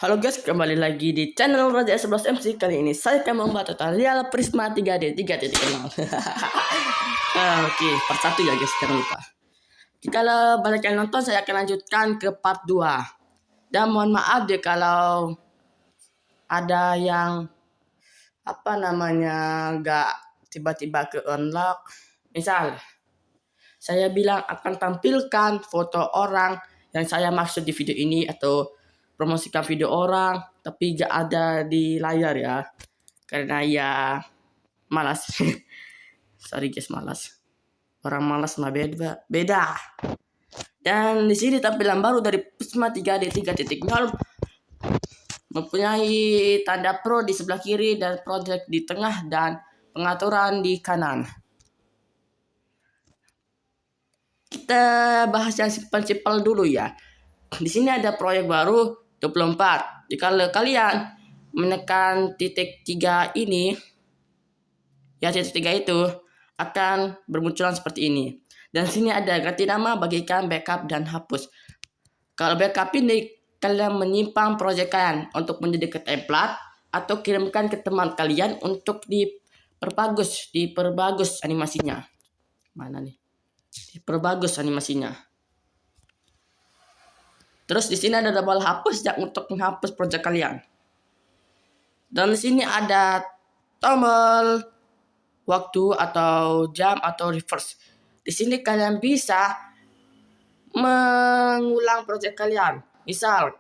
Halo guys, kembali lagi di channel Raja 11 MC. Kali ini saya akan membahas tentang Real Prisma 3D 3.0. Oke, part 1 ya guys, jangan lupa. Kalau banyak yang nonton, saya akan lanjutkan ke part 2. Dan mohon maaf deh kalau ada yang nggak tiba-tiba ke unlock. Misal saya bilang akan tampilkan foto orang yang saya maksud di video ini atau promosikan video orang, tapi gak ada di layar ya, karena ya malas. Sorry guys, malas. Orang malas mah beda. Dan di sini tampilan baru dari Prisma 3D 3.0 mempunyai tanda pro di sebelah kiri dan project di tengah dan pengaturan di kanan. Kita bahas yang simpel-simpel dulu ya. Di sini ada proyek baru 24. Jika kalian menekan titik 3 ini, ya titik 3 itu akan bermunculan seperti ini. Dan sini ada ganti nama, bagikan, backup, dan hapus. Kalau backup ini, kalian menyimpan proyek kalian untuk menjadi ke template atau kirimkan ke teman kalian untuk diperbagus animasinya. Mana nih? Diperbagus animasinya. Terus di sini ada double hapus ya untuk menghapus project kalian. Dan di sini ada tombol waktu atau jam atau reverse. Di sini kalian bisa mengulang project kalian. Misal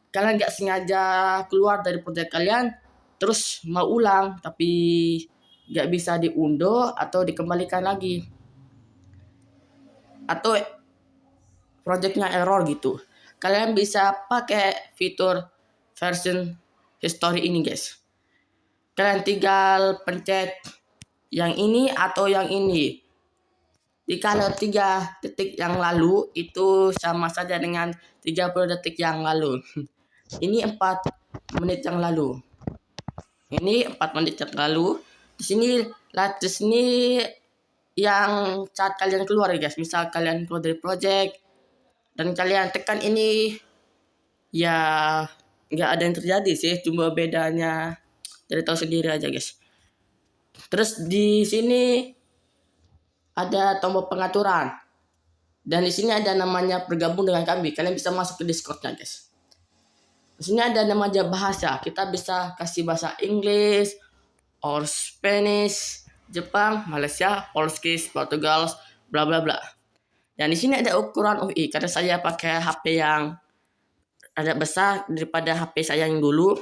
kalian nggak sengaja keluar dari project kalian, terus mau ulang tapi nggak bisa diunduh atau dikembalikan lagi, atau projectnya error gitu. Kalian bisa pakai fitur version history ini guys. Kalian tinggal pencet yang ini atau yang ini. Kalau 3 detik yang lalu itu sama saja dengan 30 detik yang lalu. Ini 4 menit yang lalu. Ini 4 menit yang lalu. Di sini yang saat kalian keluar ya guys. Misal kalian keluar dari project dan kalian tekan ini, ya nggak ada yang terjadi sih, cuma bedanya dari tahu sendiri aja guys. Terus di sini ada tombol pengaturan dan di sini ada namanya bergabung dengan kami. Kalian bisa masuk ke Discordnya guys. Di sini ada namanya bahasa, kita bisa kasih bahasa Inggris or Spanish, Jepang, Malaysia, Portugis, Portugal, bla bla bla. Dan di sini ada ukuran UI karena saya pakai HP yang agak besar daripada HP saya yang dulu.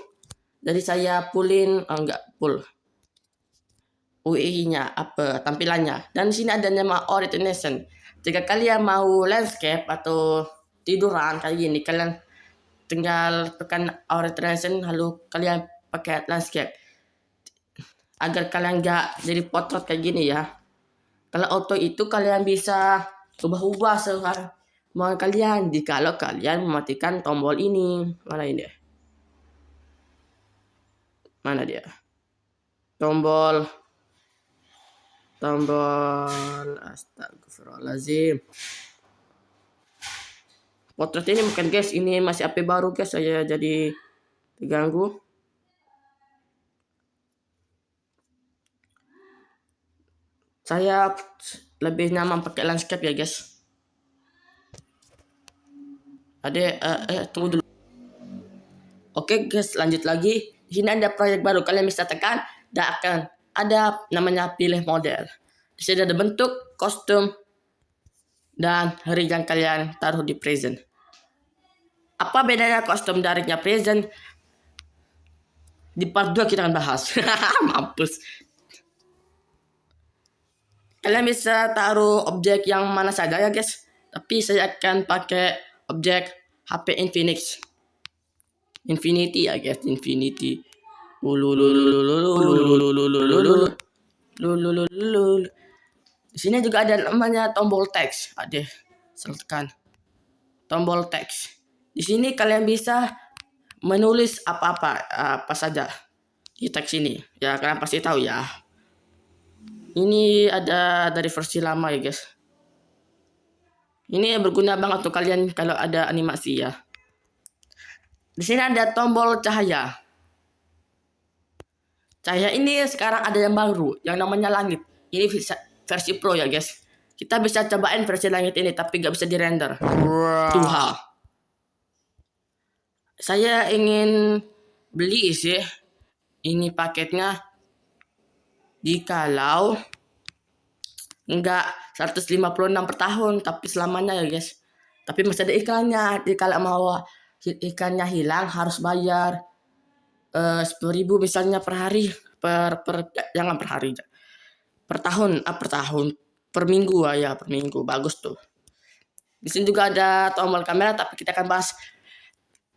Jadi saya full UI-nya tampilannya. Dan di sini ada nama orientation. Jika kalian mau landscape atau tiduran kayak gini, kalian tinggal tekan orientation lalu kalian pakai landscape. Agar kalian nggak jadi potret kayak gini ya. Kalau auto itu kalian bisa ubah-ubah mau kalian jikalau kalian mematikan tombol ini. Mana dia? Tombol astagfirullahaladzim. Potret ini bukan guys, ini masih HP baru guys, saya jadi terganggu. Saya lebih nyaman pakai landscape ya guys. Tunggu dulu. Oke guys, lanjut lagi. Di sini ada proyek baru, kalian bisa tekan dan akan ada namanya pilih model. Di sini ada bentuk, kostum, dan hari yang kalian taruh di present. Apa bedanya kostum dari present? Di part 2 kita akan bahas. Mampus. Kalian bisa taruh objek yang mana saja ya guys. Tapi saya akan pakai objek HP Infinity ya guys, Infinity. Di sini juga ada namanya tombol teks. Tekan tombol teks. Di sini kalian bisa menulis apa saja di teks ini. Ya kalian pasti tahu ya. Ini ada dari versi lama ya guys. Ini berguna banget untuk kalian kalau ada animasi ya. Di sini ada tombol cahaya. Cahaya ini sekarang ada yang baru, yang namanya langit. Ini versi Pro ya guys. Kita bisa cobain versi langit ini, tapi nggak bisa dirender. Tuh hal. Saya ingin beli sih ini paketnya. Jikalau enggak 156 per tahun, tapi selamanya ya guys. Tapi masih ada iklannya. Jadi kalau mau ikannya hilang harus bayar 10.000 misalnya per hari, jangan per hari, per tahun, per minggu ya, per minggu. Bagus tuh. Di sini juga ada tombol kamera, tapi kita akan bahas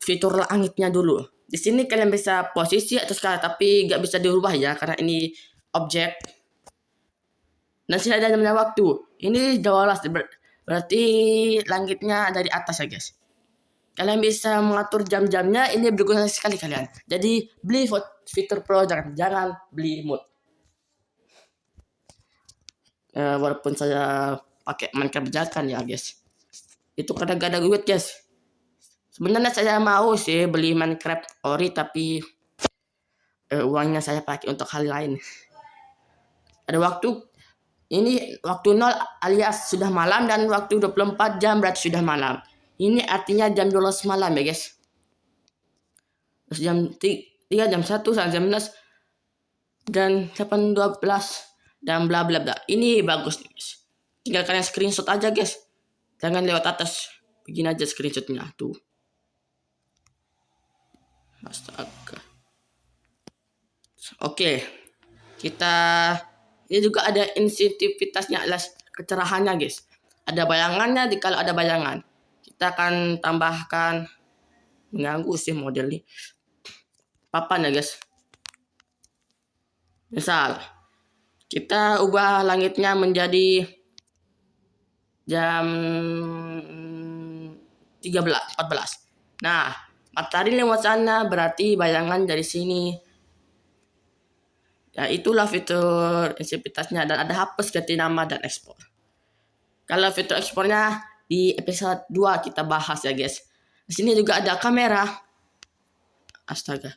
fitur langitnya dulu. Di sini kalian bisa posisi atau skala, tapi nggak bisa dirubah ya, karena ini objek. Dan sini ada namanya waktu. Ini 12, berarti langitnya dari atas ya guys. Kalian bisa mengatur jam-jamnya, ini berguna sekali kalian. Jadi beli fitur Pro, jangan beli mode. Walaupun saya pakai Minecraft bajakan ya guys. Itu kadang gak ada duit guys. Sebenarnya saya mau sih beli Minecraft ori, tapi uangnya saya pakai untuk hal lain. Ada waktu, ini waktu 0 alias sudah malam, dan waktu 24 jam berarti sudah malam. Ini artinya jam 12 malam ya guys. Terus jam 3, jam 1, jam 11, dan 8.12 dan bla bla bla. Ini bagus nih guys. Tinggal kalian screenshot aja guys. Jangan lewat atas. Begini aja screenshotnya tuh. Astaga. Oke. Ini juga ada sensitivitasnya alias kecerahannya guys. Ada bayangannya, kalau ada bayangan. Kita akan tambahkan, mengganggu sih model ini. Papan ya guys. Misal kita ubah langitnya menjadi jam 14. Nah, matahari lewat sana, berarti bayangan dari sini. Ya, itulah fitur sensitivitasnya, dan ada hapus, ganti nama, dan ekspor. Kalau fitur ekspornya di episode 2 kita bahas ya guys. Di sini juga ada kamera. Astaga.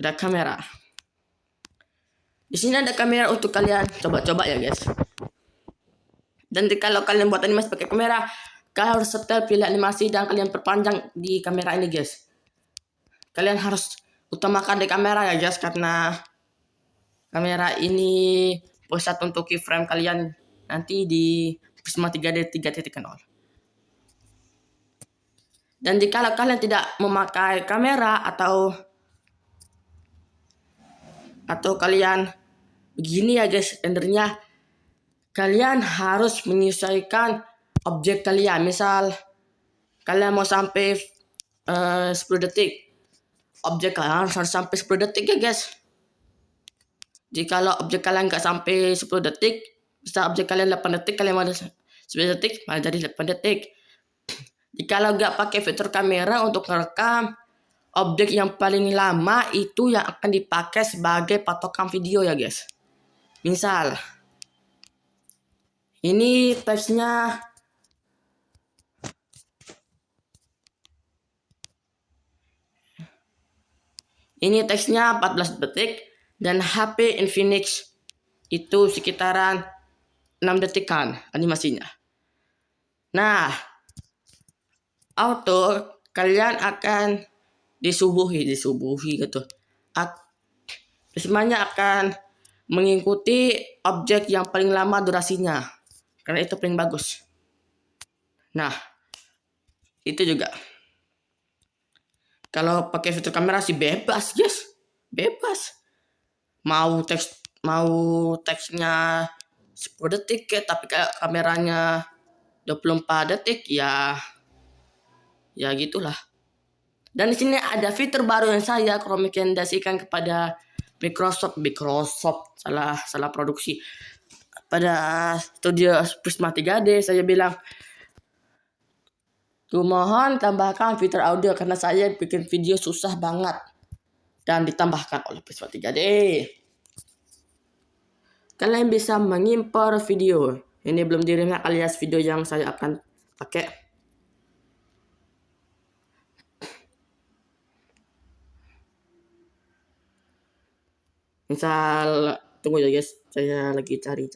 Ada kamera. Di sini ada kamera untuk kalian coba-coba ya guys. Dan kalau kalian buat animasi pakai kamera, kalian harus setel pilih animasi dan kalian perpanjang di kamera ini guys. Kalian harus utamakan di kamera ya guys, karena kamera ini pusat untuk keyframe kalian nanti di Prisma 3D 3.0. Dan jika kalian tidak memakai kamera atau kalian begini ya guys rendernya, kalian harus menyesuaikan objek kalian. Misal kalian mau sampai 10 detik, objek kalian harus sampai 10 detik ya guys. Jika objek kalian nggak sampai 10 detik, bisa objek kalian 8 detik, kalian mau 9 detik, malah jadi 8 detik. Jika nggak pakai fitur kamera untuk merekam, objek yang paling lama itu yang akan dipakai sebagai patokan video ya guys. Misal ini teksnya Ini teksnya 14 detik dan HP Infinix itu sekitaran 6 detikan animasinya. Nah, auto kalian akan disubuhi gitu. Semuanya akan mengikuti objek yang paling lama durasinya, karena itu paling bagus. Nah, itu juga. Kalau pakai fitur kamera sih bebas, guys. Bebas. Mau teksnya 10 detik ya, tapi kameranya 24 detik ya gitulah. Dan di sini ada fitur baru yang saya rekomendasikan kepada Microsoft, salah produksi. Pada studio Prisma 3D saya bilang, kumohon tambahkan fitur audio karena saya bikin video susah banget, dan ditambahkan oleh Prisma 3D. Kalian bisa mengimpor video. Ini belum dirilis alias video yang saya akan pakai. Misal tunggu ya guys, saya lagi cari.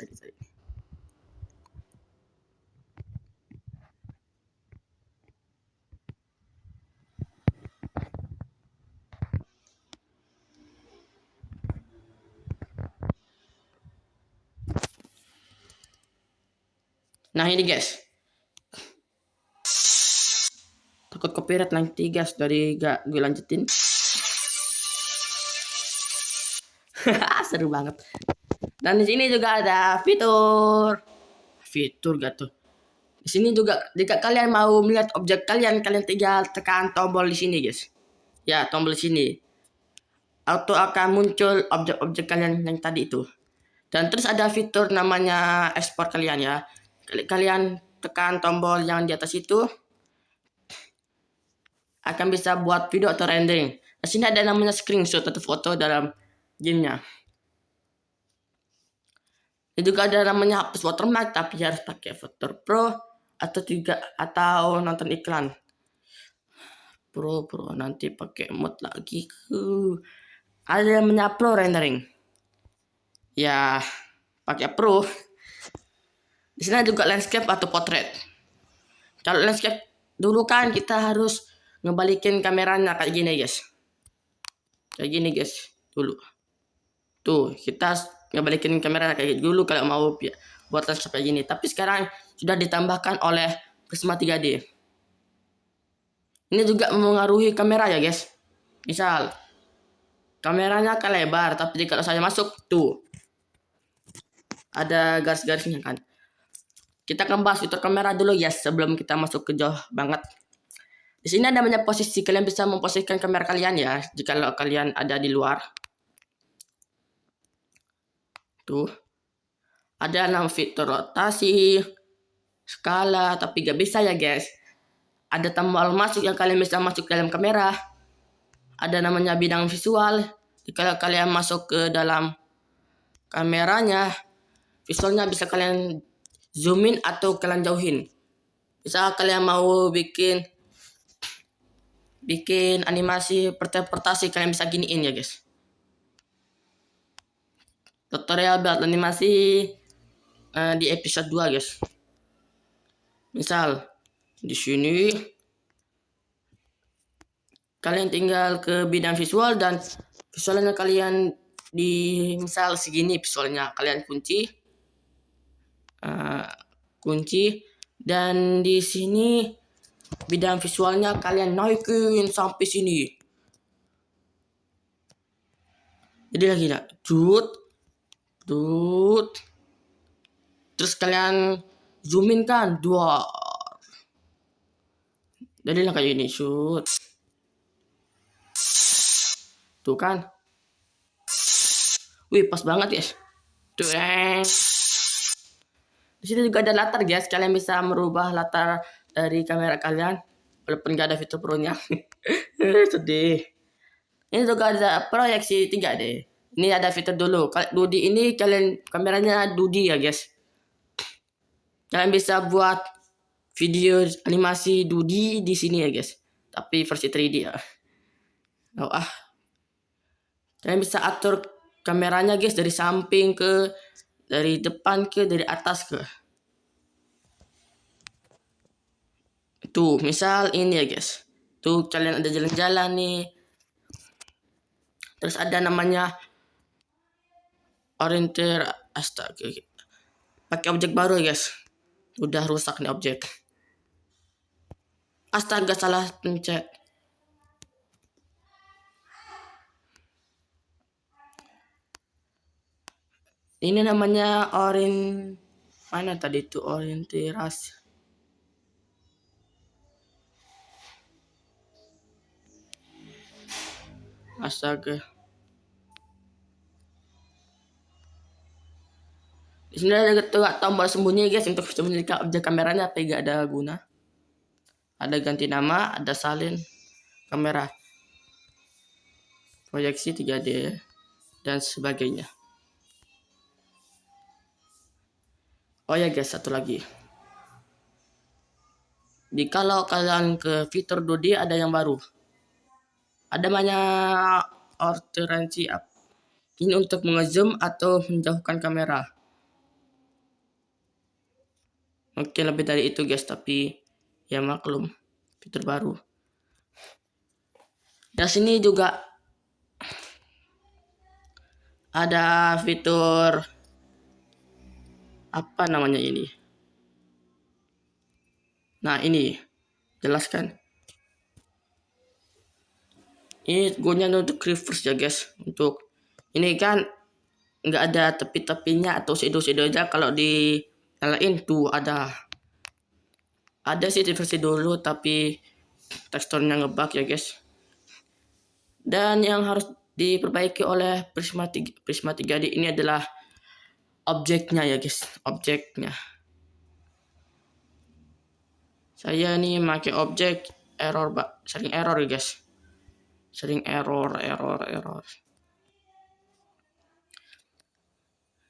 Nah ini guys, takut copyright nanti guys, dari gak gue lanjutin. Seru banget. Dan di sini juga ada fitur gak tuh. Di sini juga jika kalian mau melihat objek kalian tinggal tekan tombol di sini guys. Ya, tombol di sini. Auto akan muncul objek-objek kalian yang tadi itu. Dan terus ada fitur namanya ekspor kalian ya. Kalian tekan tombol yang di atas itu, akan bisa buat video atau rendering. Di sini ada namanya screenshot atau foto dalam gamenya. Dan juga ada namanya hapus watermark, tapi harus pakai After Pro atau nonton iklan. Pro nanti pakai mod lagi. Ada yang namanya Pro rendering. Ya, pakai Pro. Di sini juga landscape atau portrait. Kalau landscape dulu kan kita harus ngebalikin kameranya kayak gini guys. Kayak gini guys dulu. Tuh, kita ngebalikin kamera kayak dulu kalau mau buat landscape kayak gini. Tapi sekarang sudah ditambahkan oleh Prisma 3D. Ini juga mempengaruhi kamera ya guys. Misal kameranya kan lebar, tapi kalau saya masuk tuh ada garis-garisnya kan. Kita akan bahas fitur kamera dulu ya sebelum kita masuk ke jauh banget. Di sini ada banyak posisi, kalian bisa memposisikan kamera kalian ya jika kalian ada di luar. Tuh. Ada 6 fitur rotasi, skala, tapi gak bisa ya guys. Ada tombol masuk yang kalian bisa masuk dalam kamera. Ada namanya bidang visual. Jika kalian masuk ke dalam kameranya, visualnya bisa kalian zoomin atau kalian jauhin. Bisa kalian mau bikin animasi interpretasi, kalian bisa giniin ya guys. Tutorial buat animasi di episode 2 guys. Misal di sini kalian tinggal ke bidang visual dan visualnya kalian di misal segini, visualnya kalian kunci dan di sini bidang visualnya kalian naikin sampai sini. Jadi lagi nak terus kalian zoomin kan dua. Jadi kayak ini shoot. Tuh kan. Wih, pas banget guys. Tuh. Di sini juga ada latar guys. Kalian bisa merubah latar dari kamera kalian walaupun gak ada fitur pro-nya. Sedih. Ini juga ada proyeksi 3D. Ini ada fitur dulu. Dudi ini kameranya Dudi ya guys. Kalian bisa buat video animasi Dudi di sini ya guys. Tapi versi 3D ya. Kalian bisa atur kameranya guys dari samping dari depan dari atas ke. Tuh, misal ini ya guys. Tuh kalian ada jalan-jalan nih. Terus ada namanya orientir astaga. Pakai objek baru ya guys. Udah rusak nih objek. Astaga, salah pencet. Ini namanya mana tadi itu orientirasi. Astaga. Di sini ada tombol sembunyi guys untuk sembunyikan objek kameranya tapi gak ada guna. Ada ganti nama, ada salin kamera, proyeksi 3D dan sebagainya. Oh ya guys, satu lagi. Kalau kalian ke fitur 2D ada yang baru. Ada banyak orderansi up. Ini untuk mengezoom atau menjauhkan kamera. Mungkin lebih dari itu guys, tapi ya maklum, fitur baru. Dan sini juga ada fitur apa namanya ini. Nah ini jelaskan. Ini gunanya untuk reverse ya guys. Untuk ini kan nggak ada tepi-tepinya atau shadow-shadownya. Kalau dinyalain tuh ada sih di versi dulu tapi teksturnya ngebug ya guys. Dan yang harus diperbaiki oleh Prisma 3D ini adalah objeknya ya guys, objeknya. Saya nih pakai objek error, sering error ya guys. Sering error.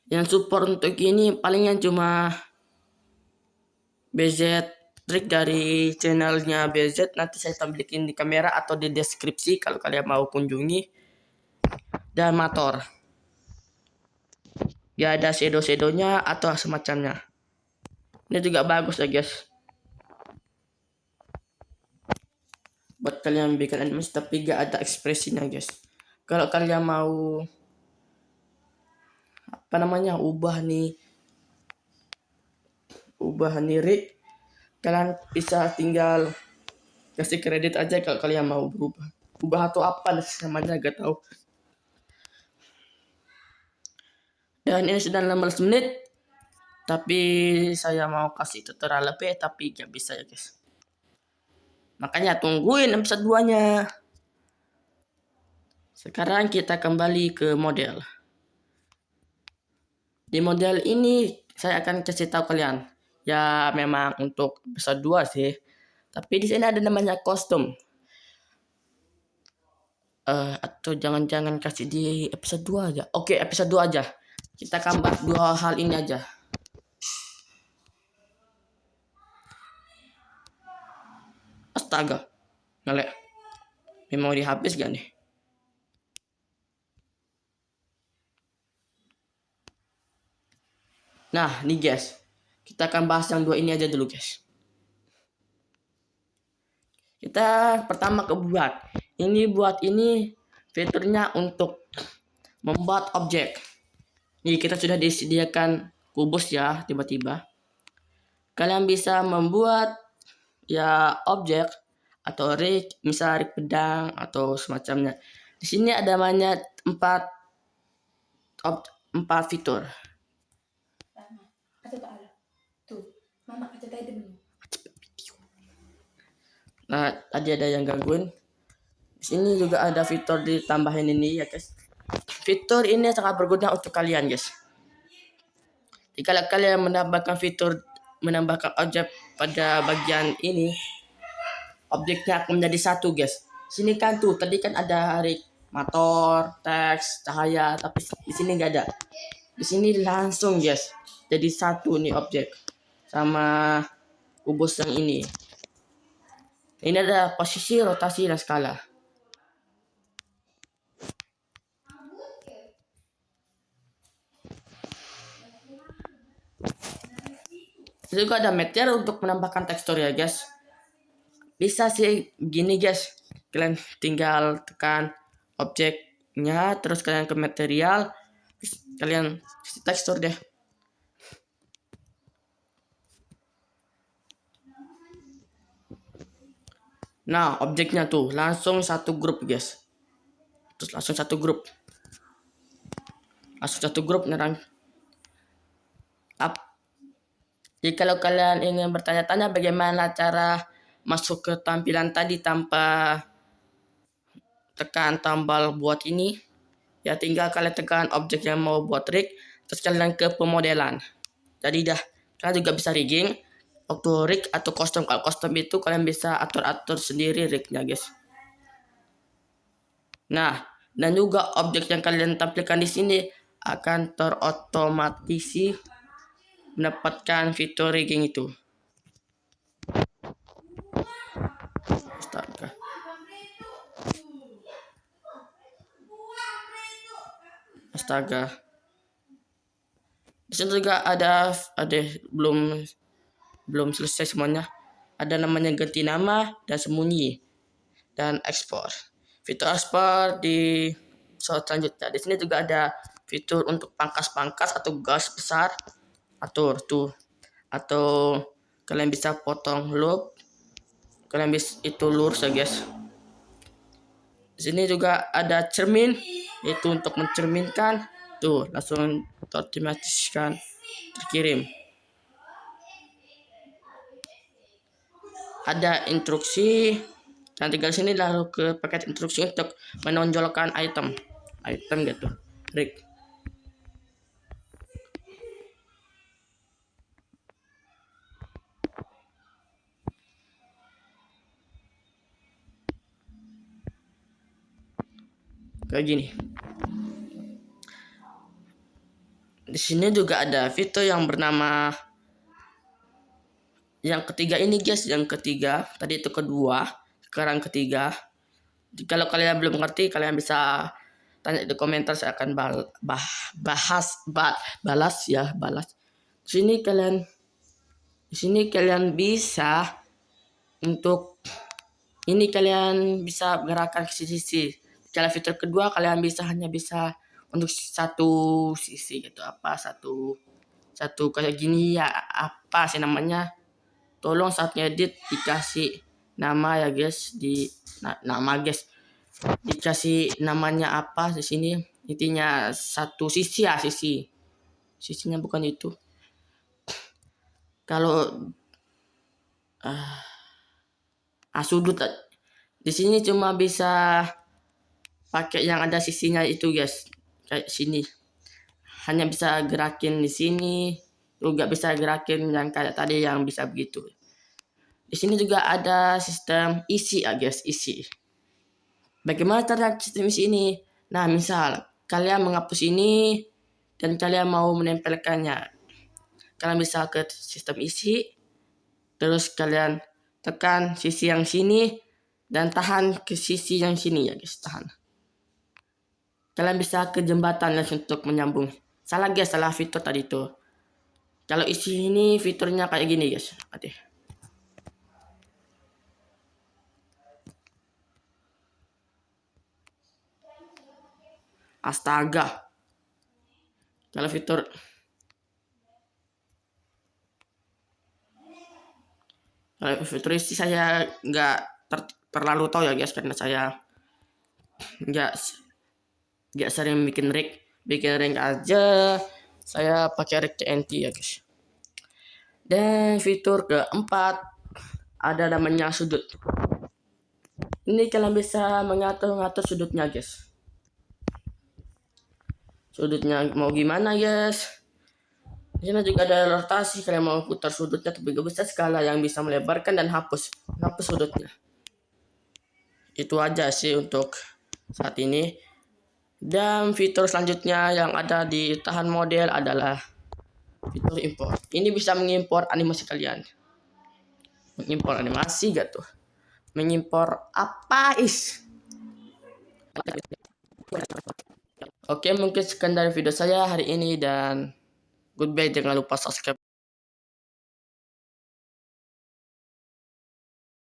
Yang support untuk ini palingan cuma BZ trik dari channelnya BZ, nanti saya tampilin di kamera atau di deskripsi kalau kalian mau kunjungi. Dan motor ya ada shadow-shadownya atau semacamnya. Ini juga bagus ya guys buat kalian bikin animasi tapi gak ada ekspresinya guys. Kalau kalian mau apa namanya ubah nih rig, kalian bisa tinggal kasih kredit aja kalau kalian mau ubah atau apa namanya gak tahu. Dan ini sudah 15 menit, tapi saya mau kasih tutorial lebih tapi gak bisa ya guys. Makanya tungguin episode 2-nya. Sekarang kita kembali ke model. Di model ini saya akan kasih tahu kalian. Ya memang untuk episode 2 sih. Tapi di sini ada namanya kostum. Atau jangan-jangan kasih di episode 2 aja. Oke, episode 2 aja. Kita akan bahas dua hal ini aja. Astaga. Ngelek. Memori habis gak nih? Nah, nih guys. Kita akan bahas yang dua ini aja dulu guys. Kita pertama buat ini fiturnya untuk membuat objek. Nih kita sudah disediakan kubus ya, tiba-tiba kalian bisa membuat ya objek atau rig, misal rig pedang atau semacamnya. Di sini ada banyak 4 fitur. Nah, tadi ada yang gangguin. Di sini juga ada fitur ditambahin ini ya guys. Fitur ini sangat berguna untuk kalian guys. Jika kalian menambahkan objek pada bagian ini, objeknya akan menjadi satu guys. Sini kan tuh tadi kan ada rig, motor, teks, cahaya, tapi di sini nggak ada. Di sini langsung guys jadi satu nih objek sama kubus yang ini. Ini ada posisi, rotasi, dan skala. Ini juga ada meteor untuk menambahkan tekstur ya guys. Bisa sih gini guys. Kalian tinggal tekan objeknya, terus kalian ke material, kalian kasih tekstur deh. Nah, objeknya tuh langsung satu grup guys. Terus langsung satu grup. Nerang. Jadi kalau kalian ingin bertanya-tanya bagaimana cara masuk ke tampilan tadi tanpa tekan tombol buat ini, ya tinggal kalian tekan objek yang mau buat rig, terus kalian ke pemodelan. Jadi kalian juga bisa rigging waktu rig atau custom. Kalau custom itu kalian bisa atur-atur sendiri rignya guys. Nah, dan juga objek yang kalian tampilkan di sini akan terotomatisi mendapatkan fitur rigging itu. Astaga. Di sini juga ada belum selesai semuanya. Ada namanya ganti nama dan sembunyi dan ekspor. Fitur ekspor di slide selanjutnya. Di sini juga ada fitur untuk pangkas-pangkas atau gas besar. Atur tuh. Atau kalian bisa potong loop. Kalian bisa itu lurus ya guys. Di sini juga ada cermin, itu untuk mencerminkan. Tuh, langsung otomatis kan terkirim. Ada instruksi dan tinggal sini lalu ke paket instruksi untuk menonjolkan item gitu, rig. Kayak gini. Di sini juga ada fitur yang bernama yang ketiga ini guys, yang ketiga. Tadi itu kedua, sekarang ketiga. Kalau kalian belum ngerti, kalian bisa tanya di komentar, saya akan balas. Di sini kalian bisa untuk ini kalian bisa gerakan ke sisi. Kalau fitur kedua kalian hanya bisa untuk satu sisi gitu, satu kayak gini ya, apa sih namanya? Tolong saat ngedit dikasih nama ya guys, nama guys. Dikasih namanya apa di sini? Intinya satu sisi ya, sisinya bukan itu. Kalau sudut di sini cuma bisa pakai yang ada sisinya itu guys, kayak sini. Hanya bisa gerakin di sini, juga bisa gerakin yang kayak tadi yang bisa begitu. Di sini juga ada sistem isi ya guys, isi. Bagaimana cara sistem isi ini? Nah, misal kalian menghapus ini dan kalian mau menempelkannya, kalian bisa ke sistem isi, terus kalian tekan sisi yang sini dan tahan ke sisi yang sini ya guys, tahan. Kalian bisa ke jembatan untuk menyambung. Salah guys, salah fitur tadi itu. Kalau isi ini fiturnya kayak gini guys. Astaga. Kalau fitur isi saya nggak terlalu tahu ya guys, karena saya nggak sering bikin rig aja. Saya pakai rig TNT ya guys. Dan fitur keempat ada namanya sudut. Ini kalian bisa mengatur sudutnya guys. Sudutnya mau gimana guys? Di sini juga ada rotasi, kalian mau putar sudutnya tapi gak bisa, skala yang bisa melebarkan dan hapus sudutnya. Itu aja sih untuk saat ini. Dan fitur selanjutnya yang ada di tahan model adalah fitur import. Ini bisa mengimpor animasi kalian. Mengimpor animasi gak tuh? Mengimpor apa is? Oke, mungkin sekian dari video saya hari ini dan goodbye. Jangan lupa subscribe.